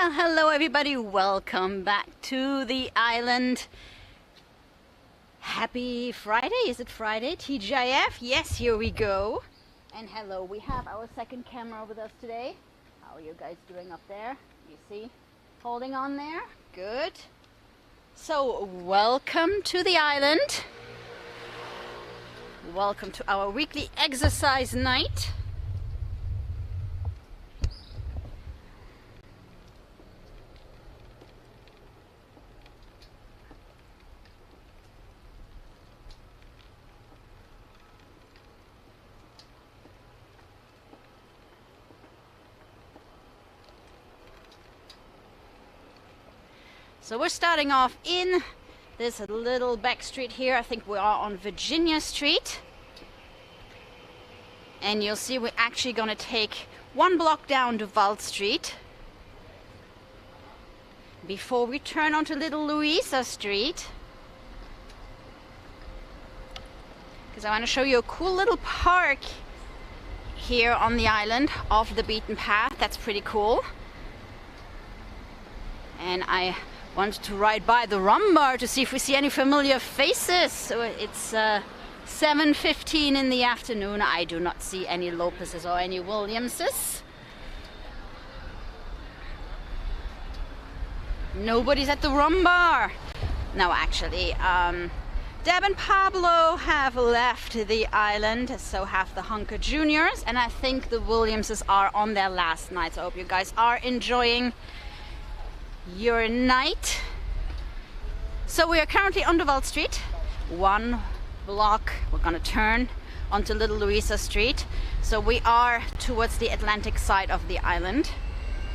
Well, hello everybody, welcome back to the island. Happy Friday, is it Friday? TGIF, yes, here we go. And hello, we have our second camera with us today. How are you guys doing up there? You see, holding on there, good. So, welcome to the island. Welcome to our weekly exercise night. So we're starting off in this little back street here. I think we are on Virginia Street. And you'll see we're actually going to take one block down Duval Street before we turn onto Little Louisa Street. Because I want to show you a cool little park here on the island off the beaten path. That's pretty cool. And I wanted to ride by the rum bar to see if we see any familiar faces. So it's 7:15 in the afternoon. I do not see any Lopez's or any Williamses. Nobody's at the rum bar. No, actually, Deb and Pablo have left the island, so have the Hunker Juniors, and I think the Williamses are on their last night. So I hope you guys are enjoying your night. So we are currently on Duval Street, one block. We're gonna turn onto Little Louisa Street, so we are towards the Atlantic side of the island,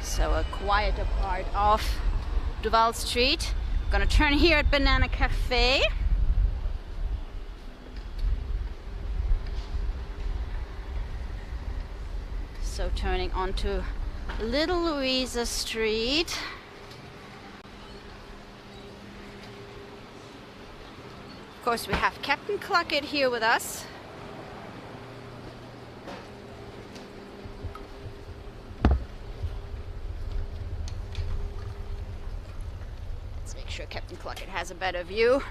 so a quieter part of Duval Street. We're gonna turn here at Banana Cafe. So turning onto Little Louisa Street. Of course, we have Captain Cluckett here with us. Let's make sure Captain Cluckett has a better view.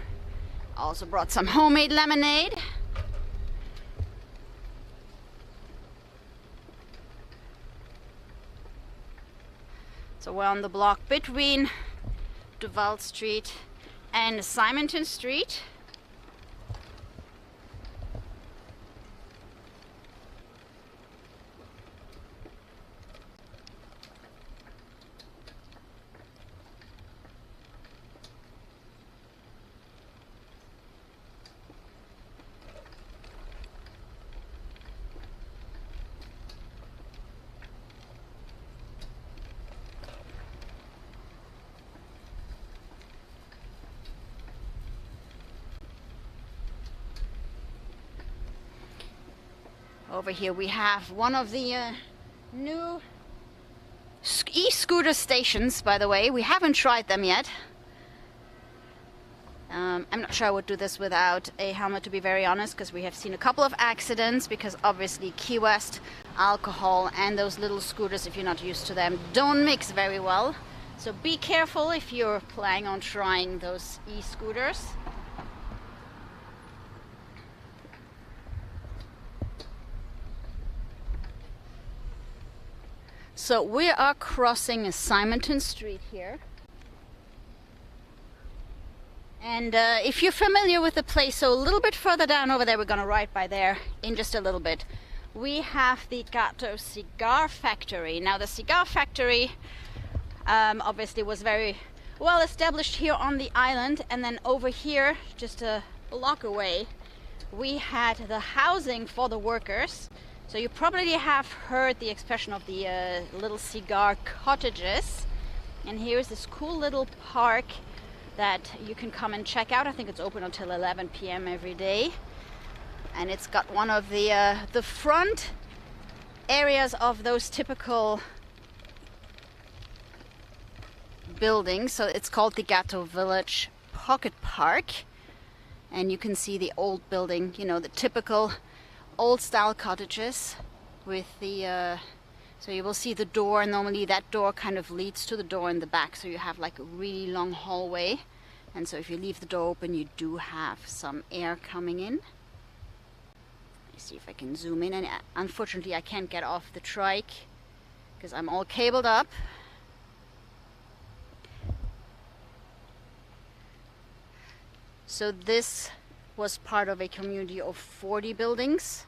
Also brought some homemade lemonade. So we're on the block between Duval Street and Simonton Street. Over here we have one of the new e-scooter stations, by the way. We haven't tried them yet. I'm not sure I would do this without a helmet, to be very honest, because we have seen a couple of accidents, because obviously Key West, alcohol, and those little scooters, if you're not used to them, don't mix very well. So be careful if you're planning on trying those e-scooters. So we are crossing Simonton Street here. And if you're familiar with the place, so a little bit further down over there, we're going to ride by there in just a little bit. We have the Kato Cigar Factory. Now the Cigar Factory obviously was very well established here on the island. And then over here, just a block away, we had the housing for the workers. So you probably have heard the expression of the little cigar cottages. And here's this cool little park that you can come and check out. I think it's open until 11 p.m. every day. And it's got one of the front areas of those typical buildings. So it's called the Gato Village Pocket Park. And you can see the old building, you know, the typical old style cottages with the So you will see the door, and normally that door kind of leads to the door in the back, so you have like a really long hallway. And so if you leave the door open, you do have some air coming in. Let me see if I can zoom in, and unfortunately I can't get off the trike because I'm all cabled up. So this was part of a community of 40 buildings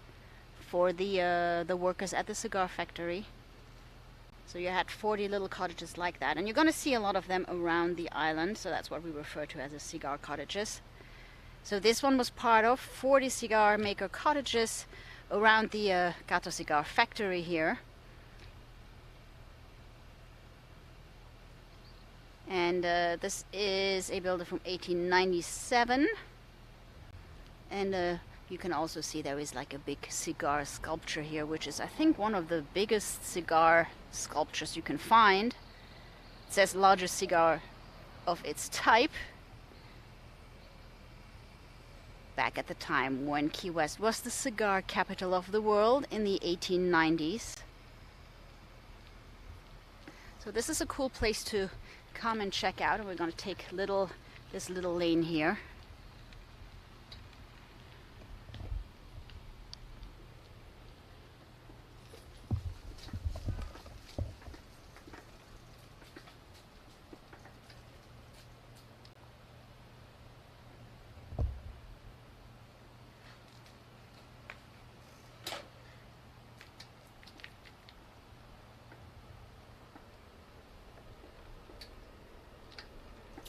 for the workers at the cigar factory. So you had 40 little cottages like that, and you're going to see a lot of them around the island, so that's what we refer to as the cigar cottages. So this one was part of 40 cigar maker cottages around the Kato Cigar Factory here. And this is a building from 1897, and you can also see there is like a big cigar sculpture here, which is I think one of the biggest cigar sculptures you can find. It says largest cigar of its type. Back at the time when Key West was the cigar capital of the world in the 1890s. So this is a cool place to come and check out, and we're going to take this little lane here.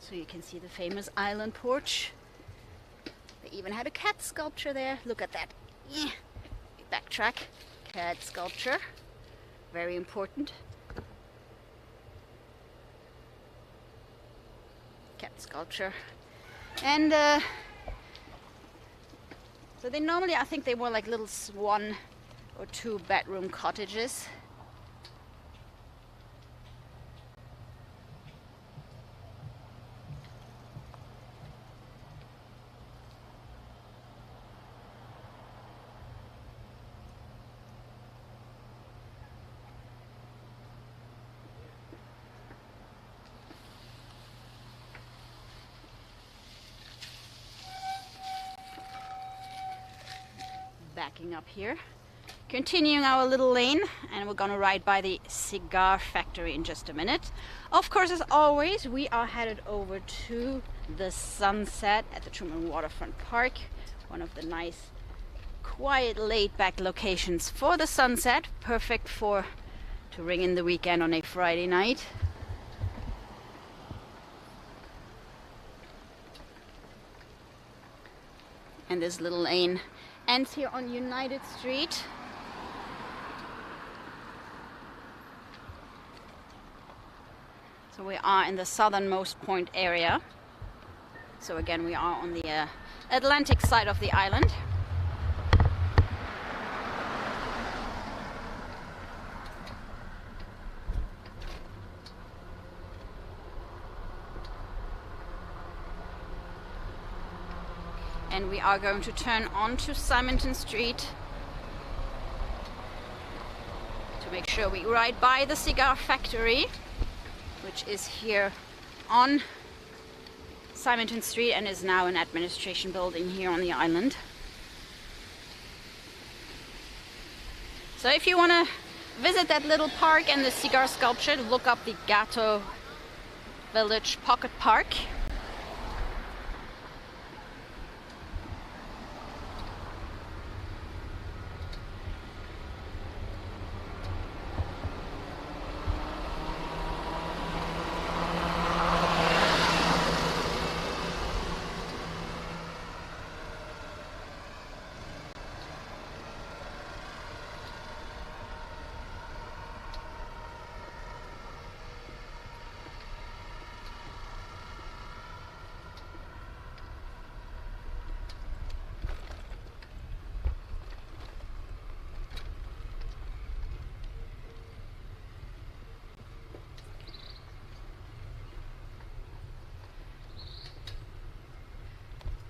So you can see the famous island porch. They even had a cat sculpture there. Look at that. Yeah. Backtrack. Cat sculpture. Very important. Cat sculpture. And so they normally, I think they were like little 1 or 2 bedroom cottages. Backing up here, continuing our little lane, and we're gonna ride by the Cigar Factory in just a minute. Of course, as always, we are headed over to the sunset at the Truman Waterfront Park, one of the nice, quiet, laid-back locations for the sunset, perfect to ring in the weekend on a Friday night. And this little lane ends here on United Street. So we are in the southernmost point area. So again, we are on the Atlantic side of the island. And we are going to turn onto Simonton Street to make sure we ride by the Cigar Factory, which is here on Simonton Street and is now an administration building here on the island. So if you want to visit that little park and the cigar sculpture, look up the Kato Village Pocket Park.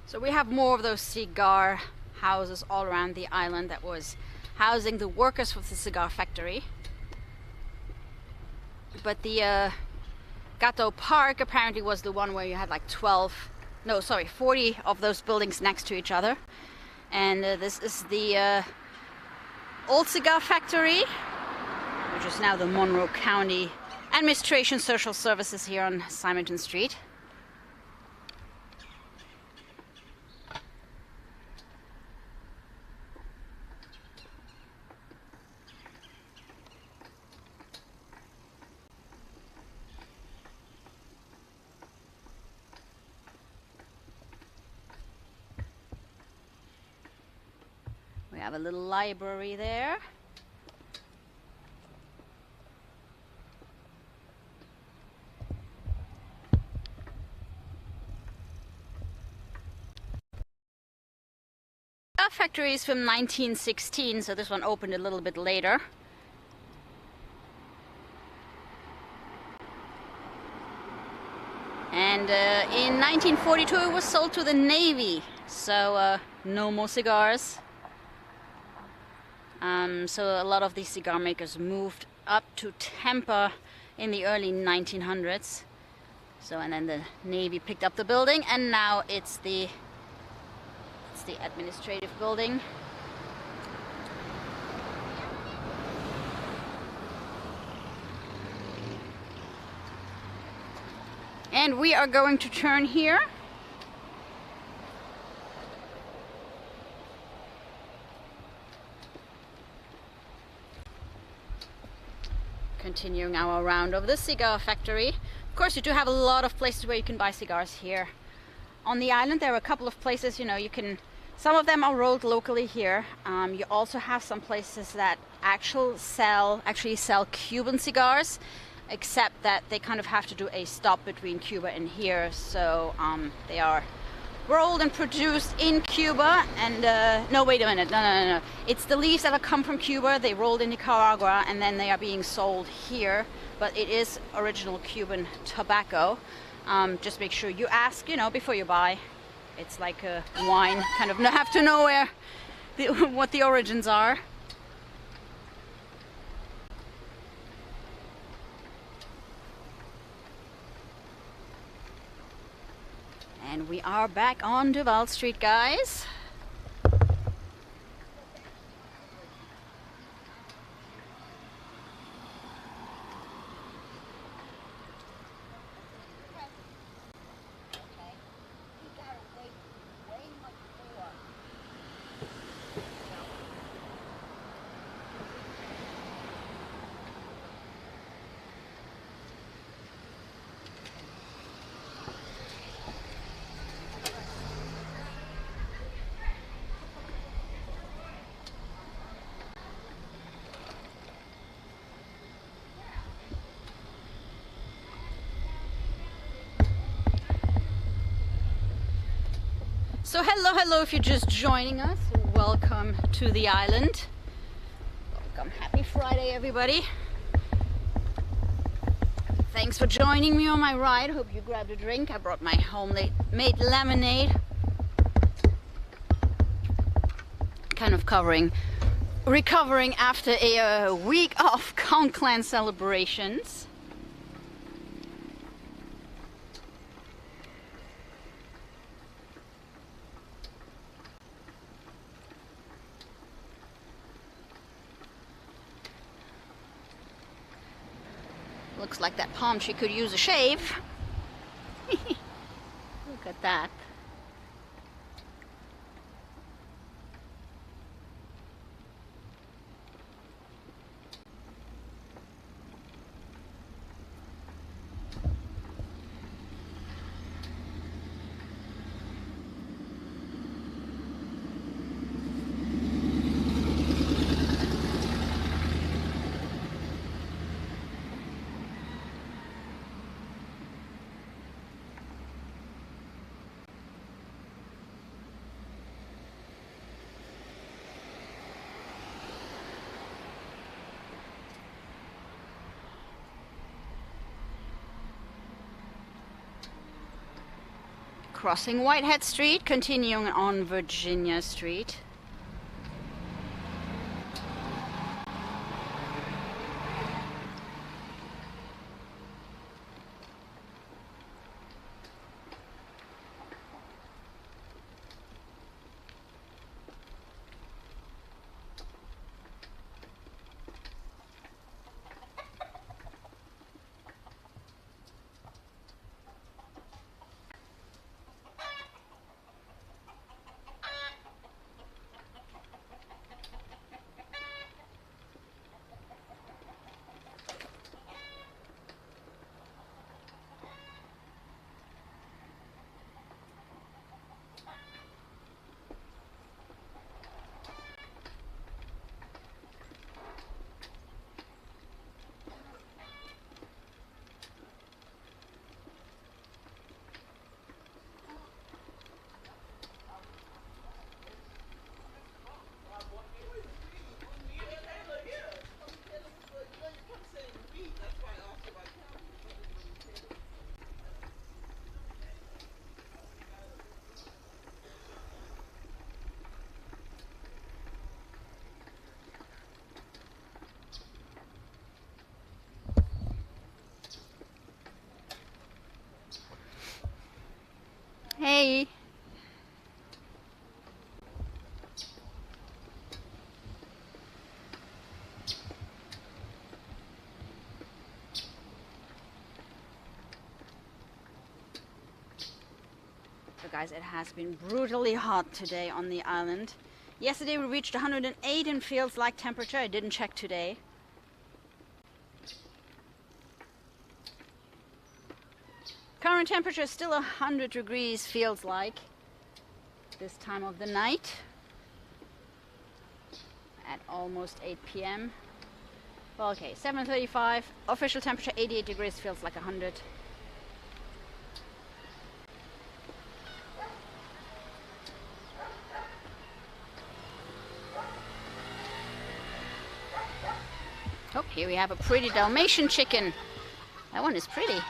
So we have more of those cigar houses all around the island that was housing the workers for the cigar factory. but the Kato Park apparently was the one where you had like 40 of those buildings next to each other. And this is the old Cigar Factory, which is now the Monroe County Administration Social Services here on Simonton Street. We have a little library there. Cigar Factory is from 1916, so this one opened a little bit later. And in 1942 it was sold to the Navy, so no more cigars. So a lot of these cigar makers moved up to Tampa in the early 1900s. So, and then the Navy picked up the building, and now it's the administrative building. And we are going to turn here. Continuing our round of the Cigar Factory. Of course, you do have a lot of places where you can buy cigars here on the island. There are a couple of places, you know, you can, some of them are rolled locally here. You also have some places that actually sell Cuban cigars, except that they kind of have to do a stop between Cuba and here. So they are rolled and produced in Cuba. And no, wait a minute, no. It's the leaves that have come from Cuba. They rolled in Nicaragua, and then they are being sold here. But it is original Cuban tobacco. Just make sure you ask, you know, before you buy. It's like a wine, kind of have to know what the origins are. And we are back on Duval Street, guys. So hello if you're just joining us, welcome to the island. Welcome, happy Friday everybody. Thanks for joining me on my ride. Hope you grabbed a drink. I brought my homemade lemonade. Kind of recovering after a week of Count Clan celebrations. Looks like that palm tree could use a shave. Look at that. Crossing Whitehead Street, continuing on Virginia Street. Hey. So guys, it has been brutally hot today on the island. Yesterday we reached 108 in feels like temperature. I didn't check today. Current temperature is still 100 degrees, feels like, this time of the night at almost 8 p.m. Well, okay, 7:35. Official temperature 88 degrees, feels like 100. Oh, here we have a pretty Dalmatian chicken. That one is pretty.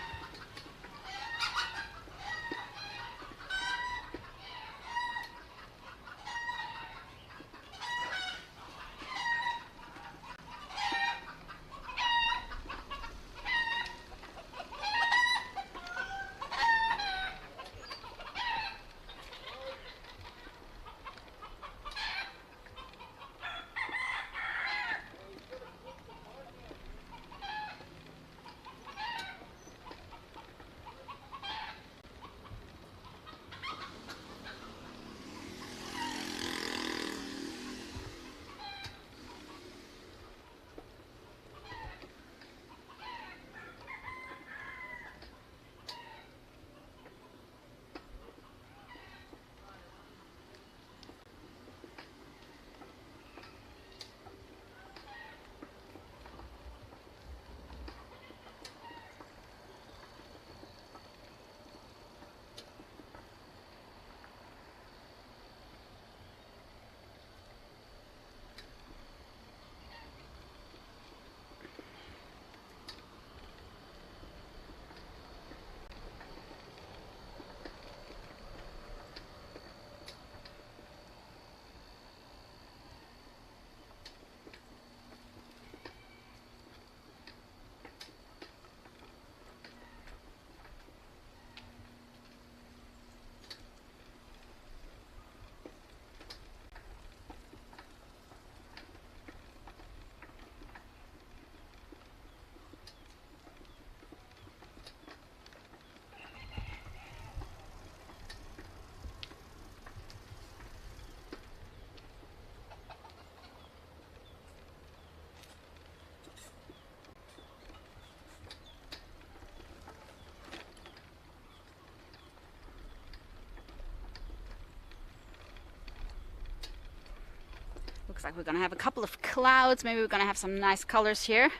Looks like we're gonna have a couple of clouds. Maybe we're gonna have some nice colors here.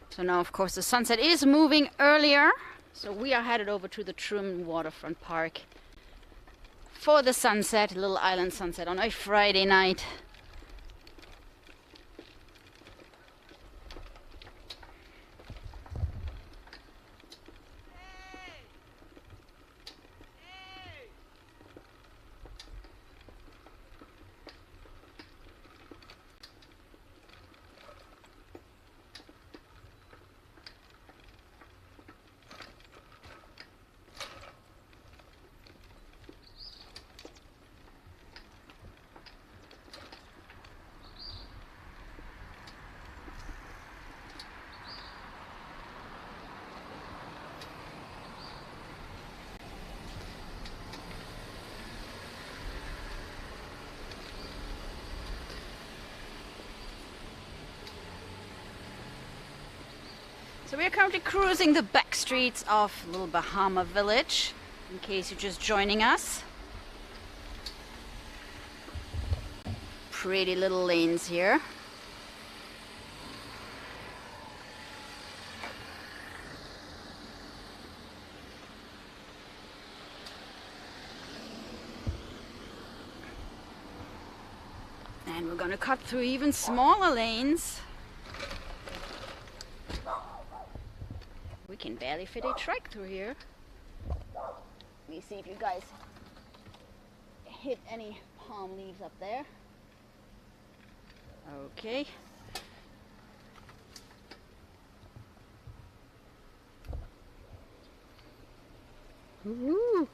So now, of course, the sunset is moving earlier. So we are headed over to the Truman Waterfront Park for the sunset, little island sunset on a Friday night. So we are currently cruising the back streets of Little Bahama Village, in case you're just joining us. Pretty little lanes here. And we're gonna cut through even smaller lanes. We can barely fit a trike through here. Let me see if you guys hit any palm leaves up there. Okay. Woo-hoo.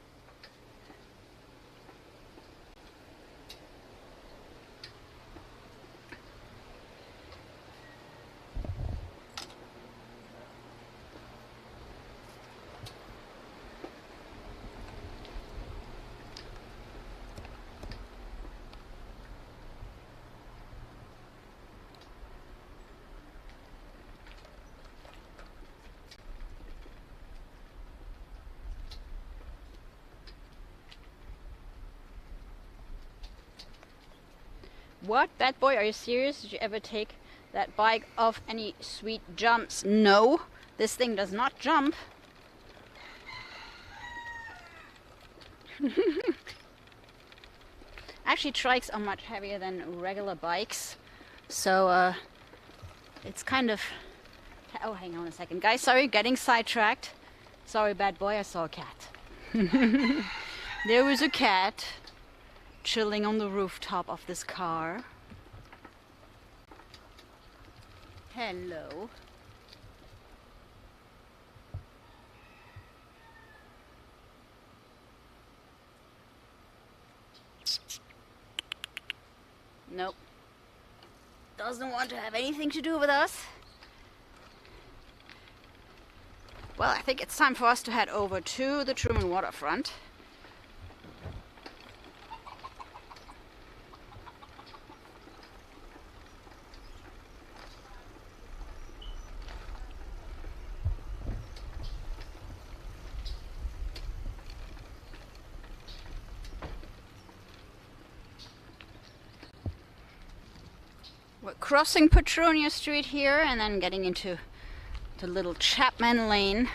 What? Bad boy, are you serious? Did you ever take that bike off any sweet jumps? No, this thing does not jump. Actually, trikes are much heavier than regular bikes, so it's kind of... Oh, hang on a second, guys. Sorry, getting sidetracked. Sorry, bad boy, I saw a cat. There was a cat chilling on the rooftop of this car. Hello. Nope. Doesn't want to have anything to do with us. Well, I think it's time for us to head over to the Truman Waterfront. We're crossing Petronia Street here and then getting into the little Chapman Lane.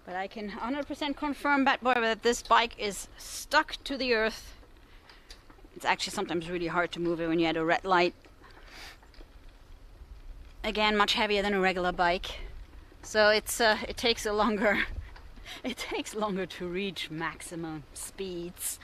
But I can 100% confirm, bad boy, that this bike is stuck to the earth. It's actually sometimes really hard to move it when you had a red light. Again, much heavier than a regular bike, so it takes longer to reach maximum speeds.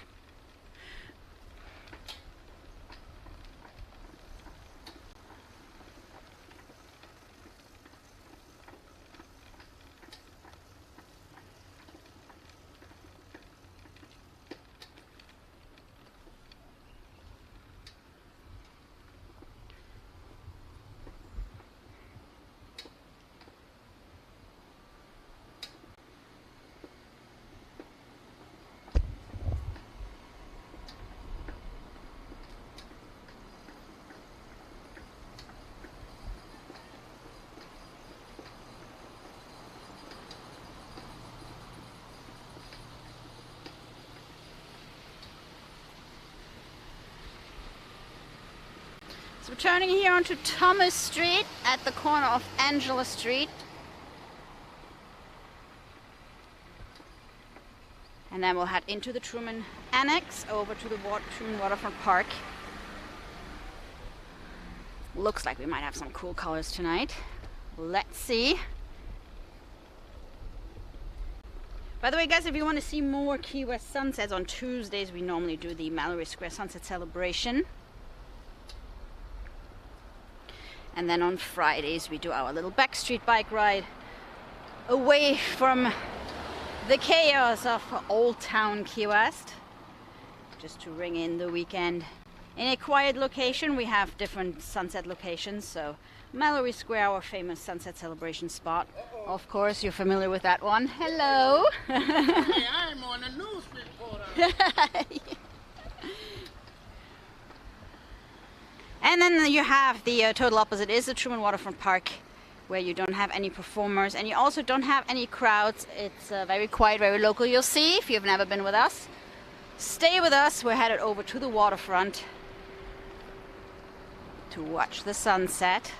So we're turning here onto Thomas Street at the corner of Angela Street. And then we'll head into the Truman Annex over to the Truman Waterfront Park. Looks like we might have some cool colors tonight. Let's see. By the way, guys, if you want to see more Key West sunsets, on Tuesdays we normally do the Mallory Square Sunset Celebration. And then on Fridays we do our little Backstreet bike ride away from the chaos of Old Town Key West, just to ring in the weekend in a quiet location. We have different sunset locations, so Mallory Square, our famous sunset celebration spot. Of course, you're familiar with that one. Hello. Hey, I'm on a news reporter. And then you have the total opposite is the Truman Waterfront Park, where you don't have any performers and you also don't have any crowds. It's very quiet, very local. You'll see if you've never been with us. Stay with us. We're headed over to the waterfront to watch the sunset.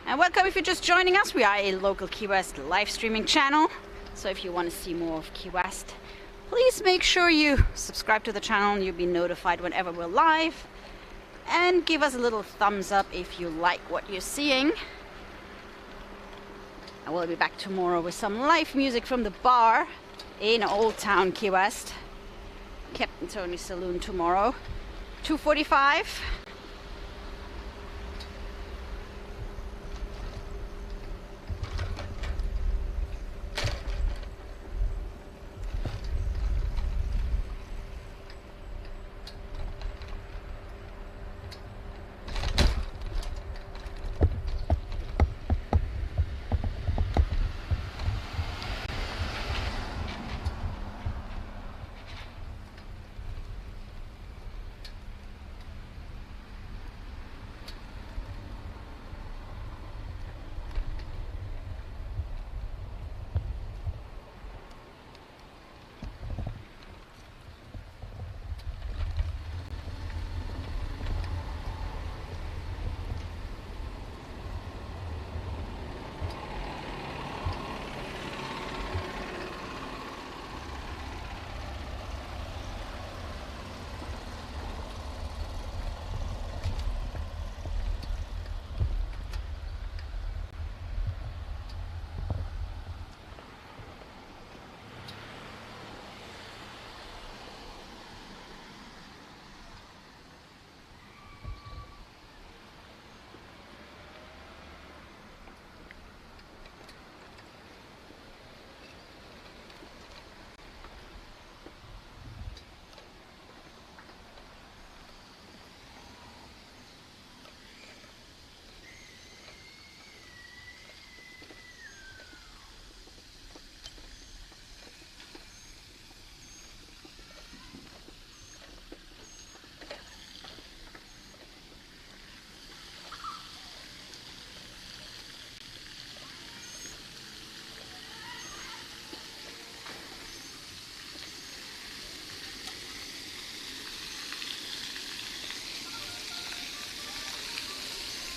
And welcome if you're just joining us. We are a local Key West live streaming channel. So if you want to see more of Key West, please make sure you subscribe to the channel and you'll be notified whenever we're live. And give us a little thumbs up if you like what you're seeing. And we'll be back tomorrow with some live music from the bar in Old Town Key West. Captain Tony's Saloon tomorrow, 2:45.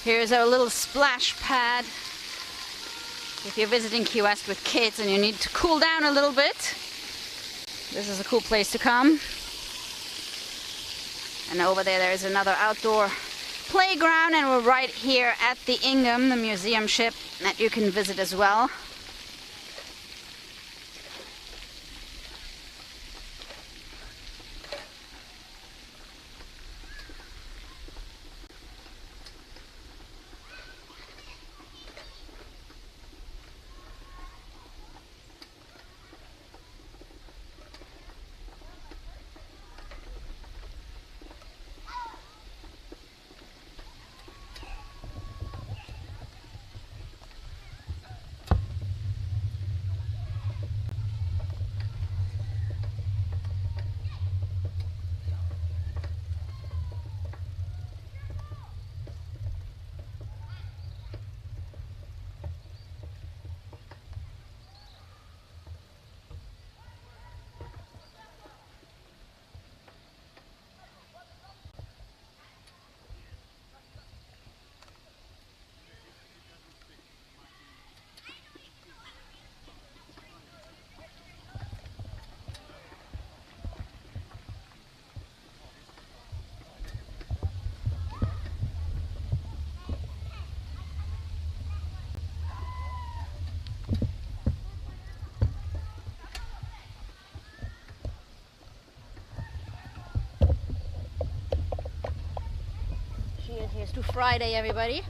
Here's our little splash pad. If you're visiting Key West with kids and you need to cool down a little bit, this is a cool place to come. And over there is another outdoor playground, and we're right here at the Ingham, the museum ship that you can visit as well. Here's to Friday, everybody.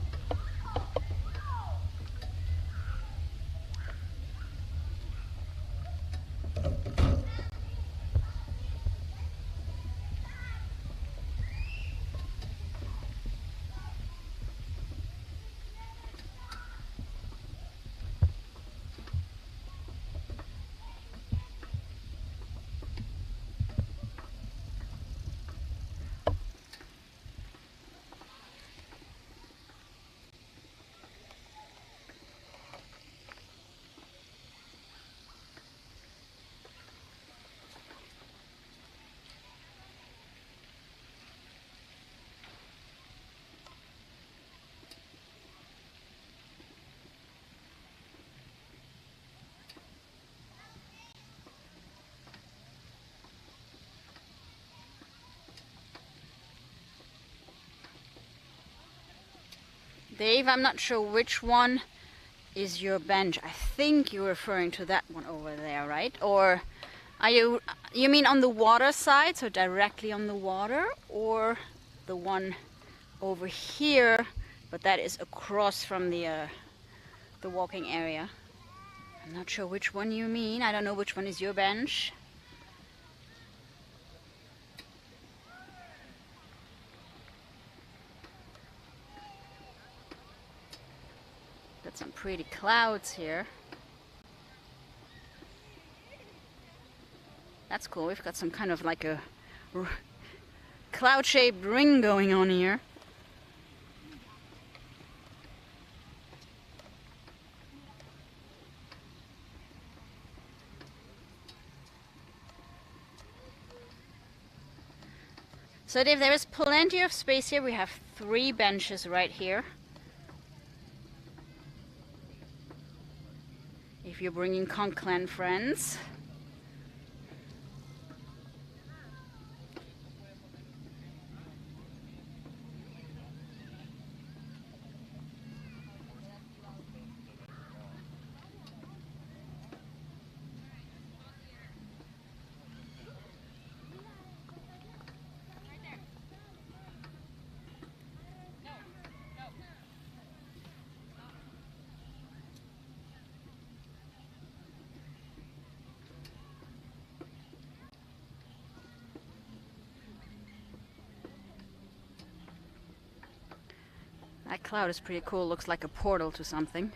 Dave, I'm not sure which one is your bench. I think you're referring to that one over there, right? Or are you mean on the water side, so directly on the water, or the one over here, but that is across from the walking area? I'm not sure which one you mean. I don't know which one is your bench. Got some pretty clouds here. That's cool. We've got some kind of like a cloud-shaped ring going on here. So Dave, there is plenty of space here. We have 3 benches right here. If you're bringing Conclan friends. That cloud is pretty cool. Looks like a portal to something.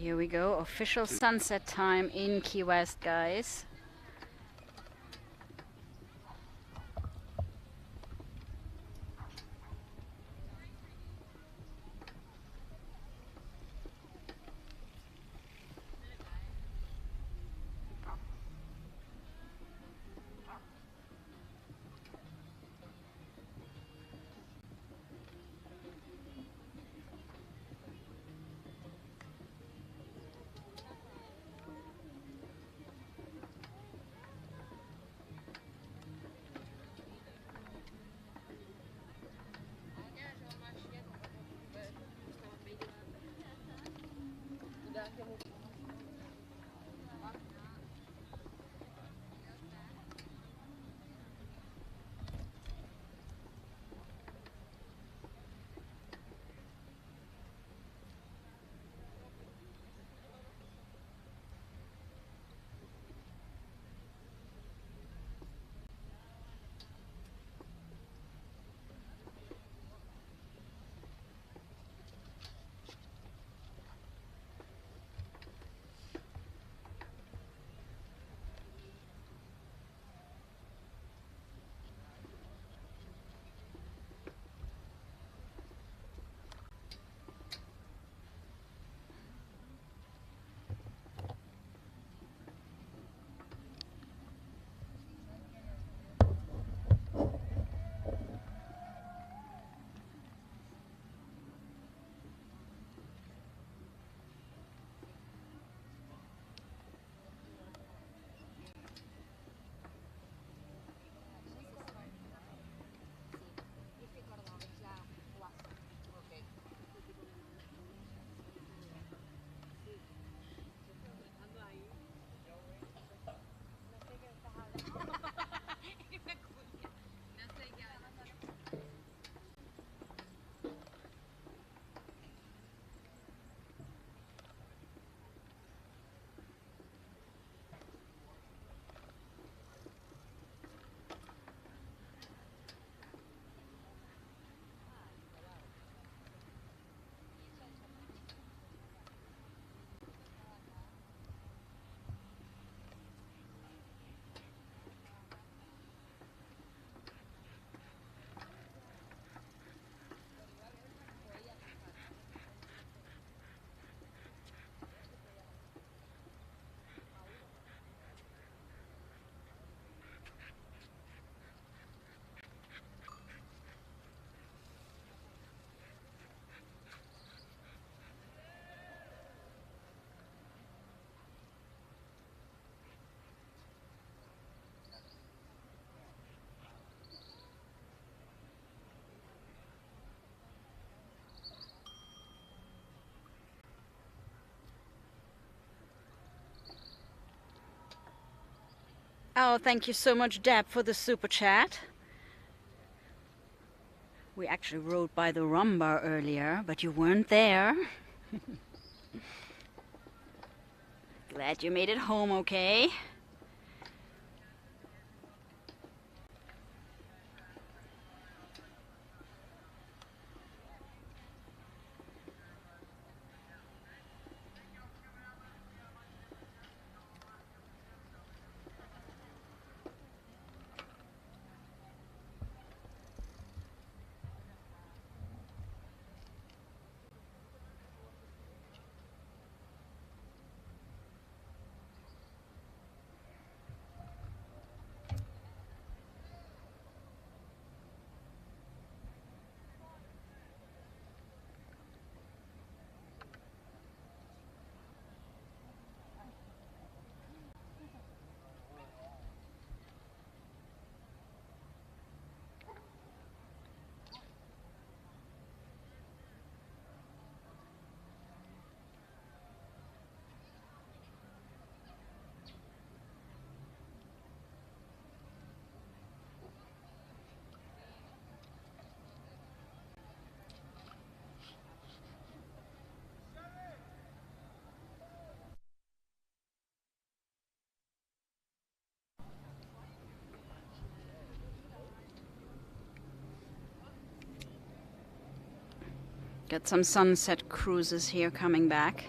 Here we go, official sunset time in Key West, guys. Oh, thank you so much, Deb, for the super chat. We actually rode by the rum bar earlier, but you weren't there. Glad you made it home okay. Got some sunset cruises here coming back.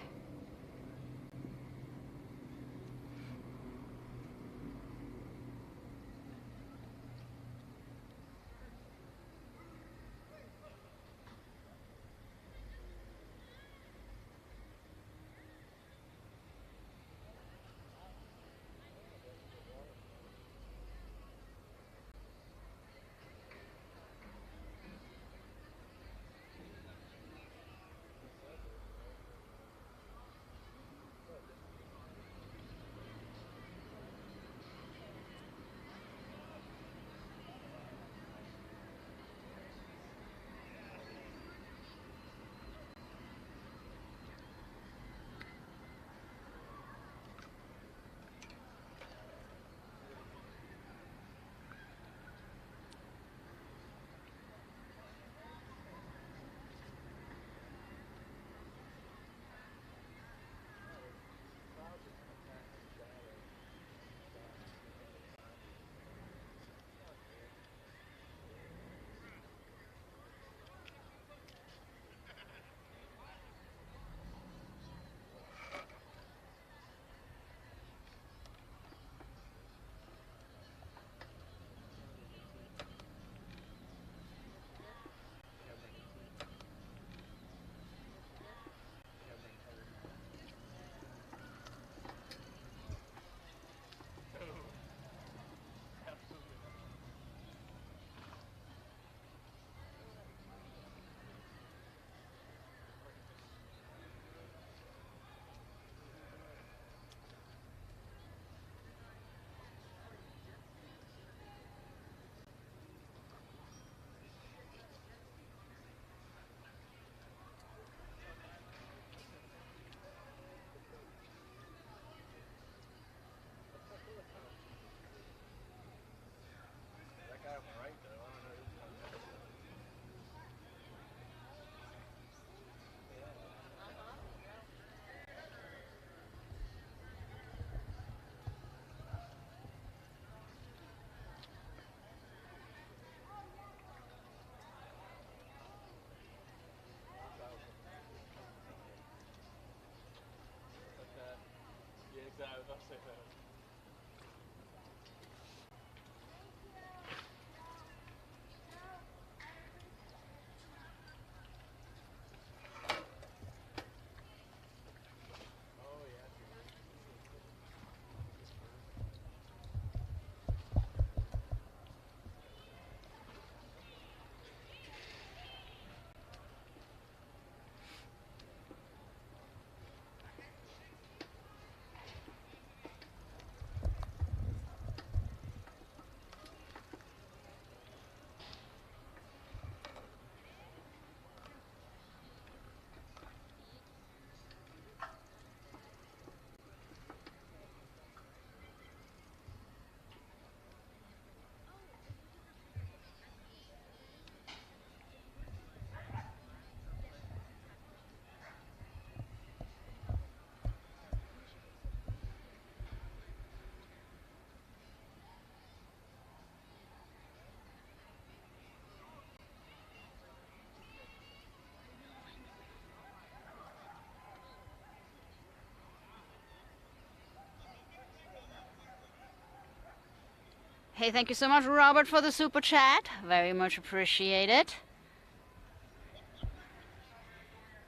Hey, thank you so much, Robert, for the super chat. Very much appreciated.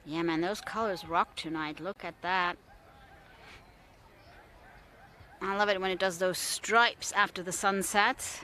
Yeah, man, those colors rock tonight. Look at that. I love it when it does those stripes after the sun sets.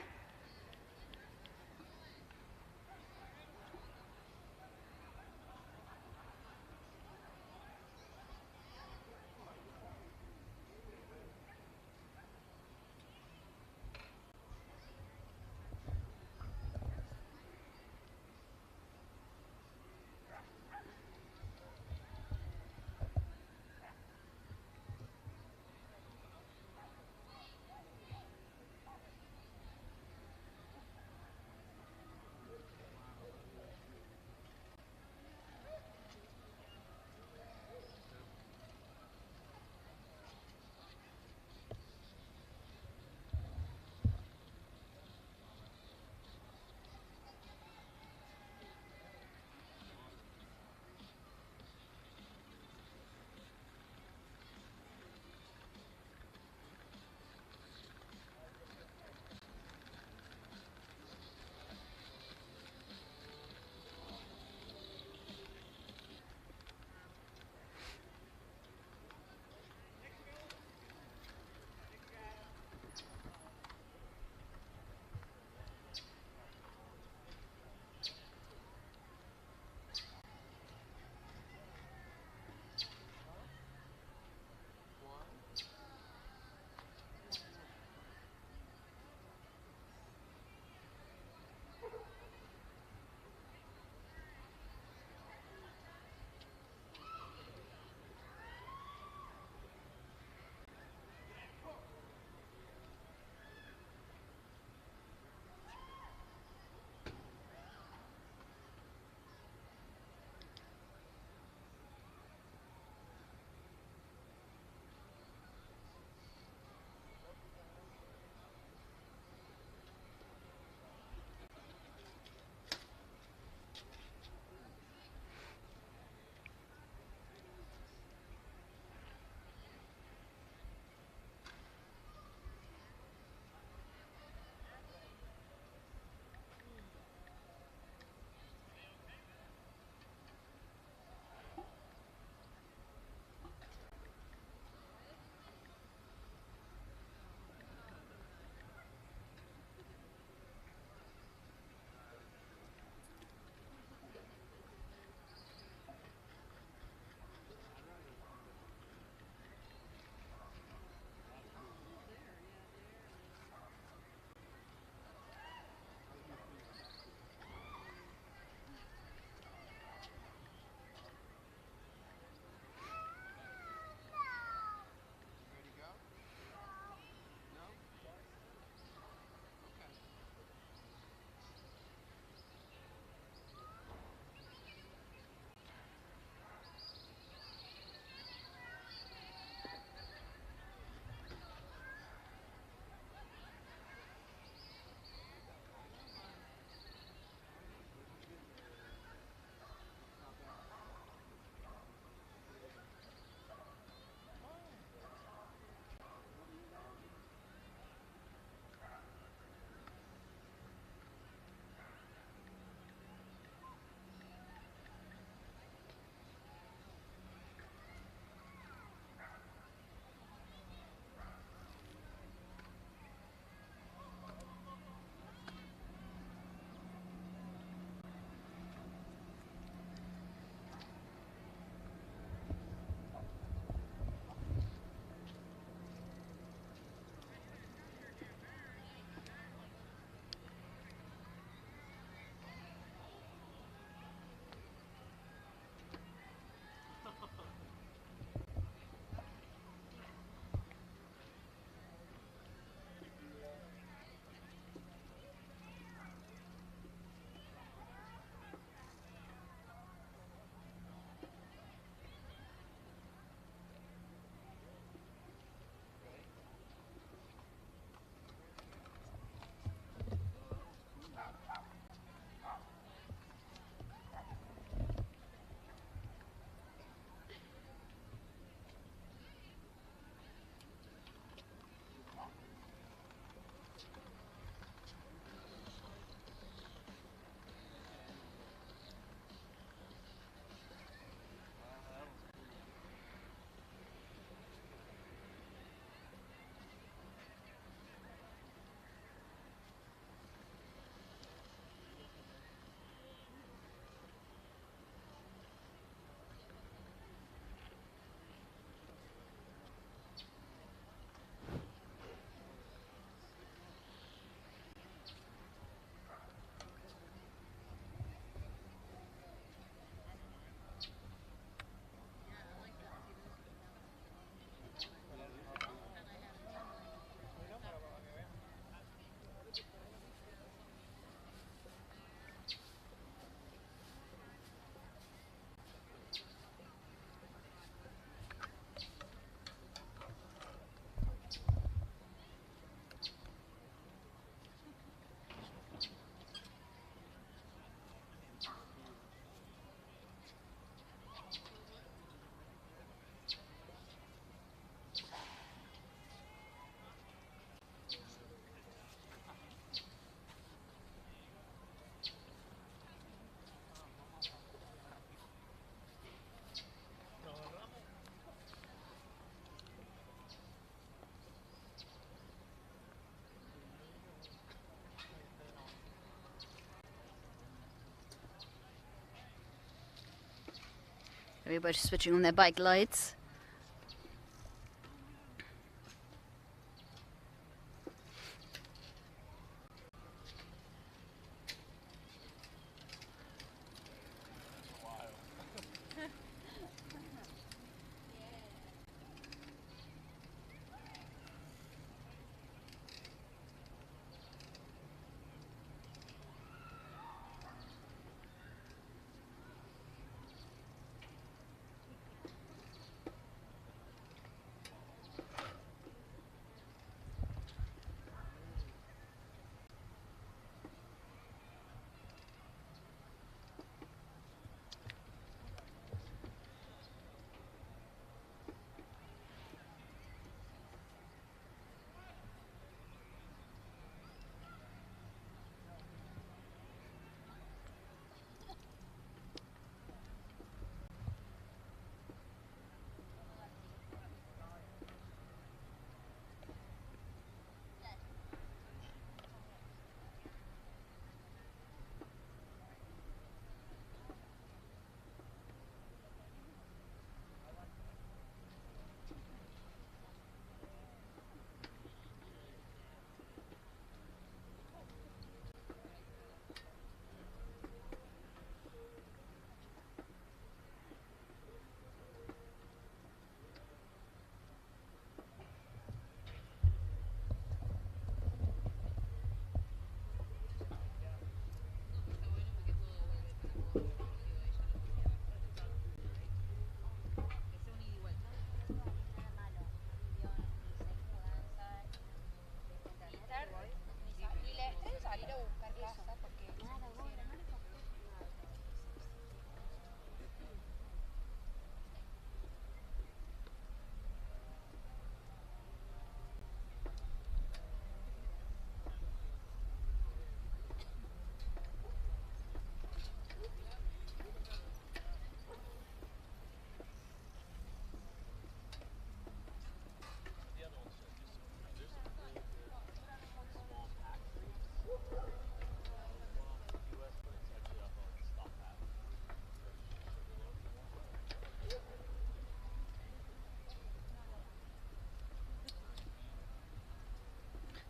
Everybody switching on their bike lights.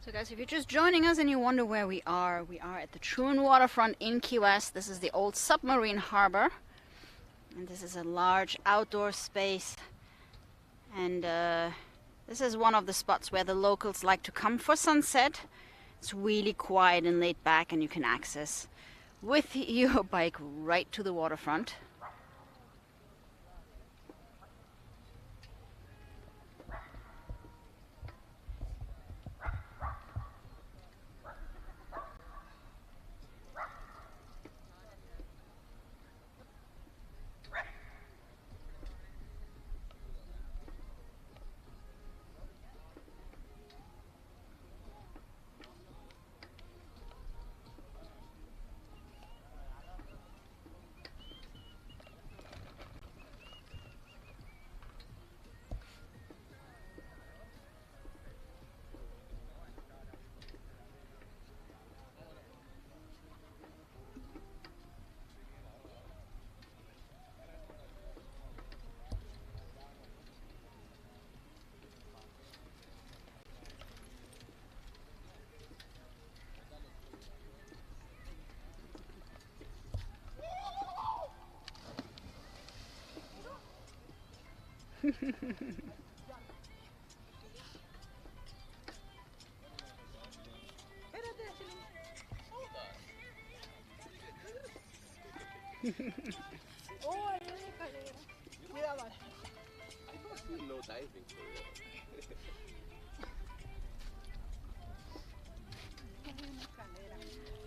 So guys, if you're just joining us and you wonder where we are at the Truman Waterfront in Key West. This is the old submarine harbor. And this is a large outdoor space. And this is one of the spots where the locals like to come for sunset. It's really quiet and laid back, and you can access with your bike right to the waterfront.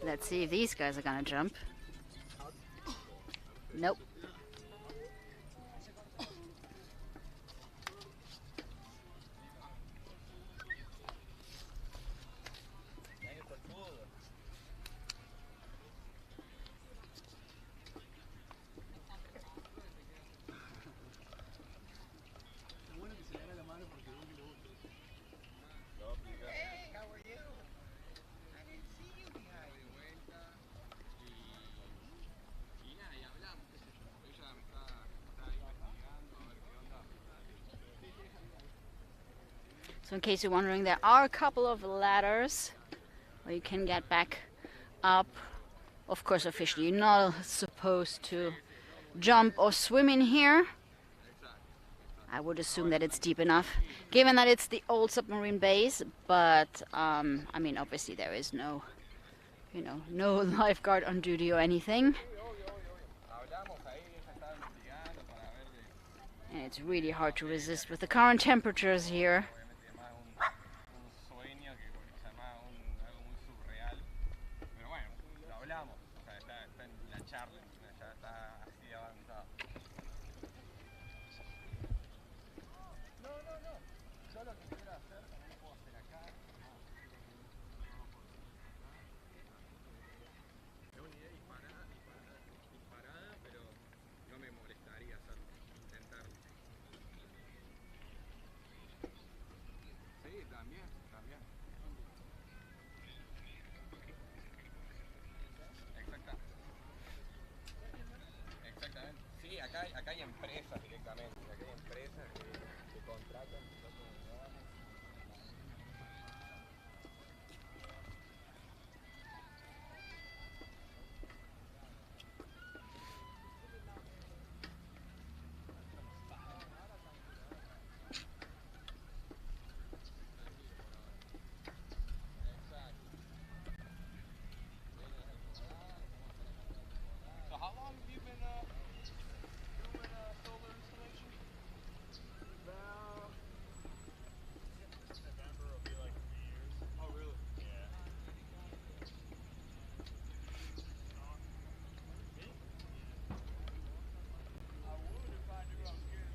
Let's see if these guys are gonna jump. Nope. So in case you're wondering, there are a couple of ladders where you can get back up. Of course, officially, you're not supposed to jump or swim in here. I would assume that it's deep enough, given that it's the old submarine base. But I mean, obviously there is no, no lifeguard on duty or anything. And it's really hard to resist with the current temperatures here. Acá hay empresas directamente, acá hay empresas que contratan. So how long have you been doing solar installation? About since November will be like 3 years. Oh really? Yeah. Me? I would if I knew I was good.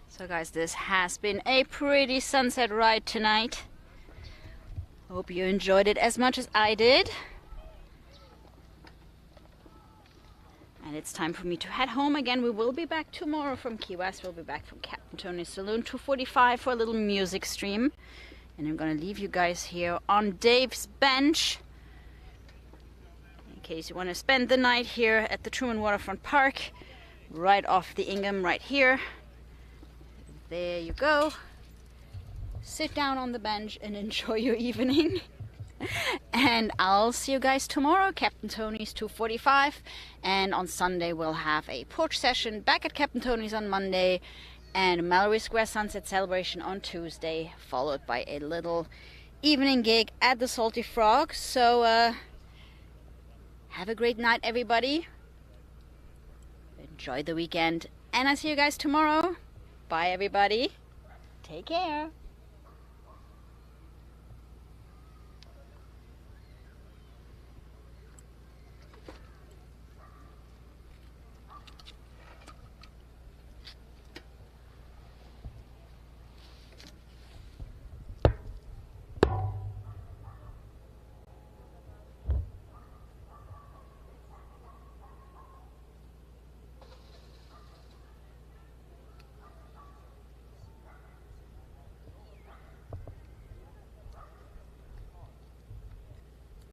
So guys, this has been a pretty sunset ride tonight. Hope you enjoyed it as much as I did. And it's time for me to head home again. We will be back tomorrow from Key West. We'll be back from Captain Tony's Saloon, 2:45 for a little music stream. And I'm gonna leave you guys here on Dave's bench, in case you want to spend the night here at the Truman Waterfront Park, right off the Ingham right here. There you go. Sit down on the bench and enjoy your evening. And I'll see you guys tomorrow, Captain Tony's 2:45. And on Sunday we'll have a porch session back at Captain Tony's on Monday, and Mallory Square Sunset Celebration on Tuesday, followed by a little evening gig at the Salty Frog. So have a great night, everybody. Enjoy the weekend, and I'll see you guys tomorrow. Bye, everybody. Take care.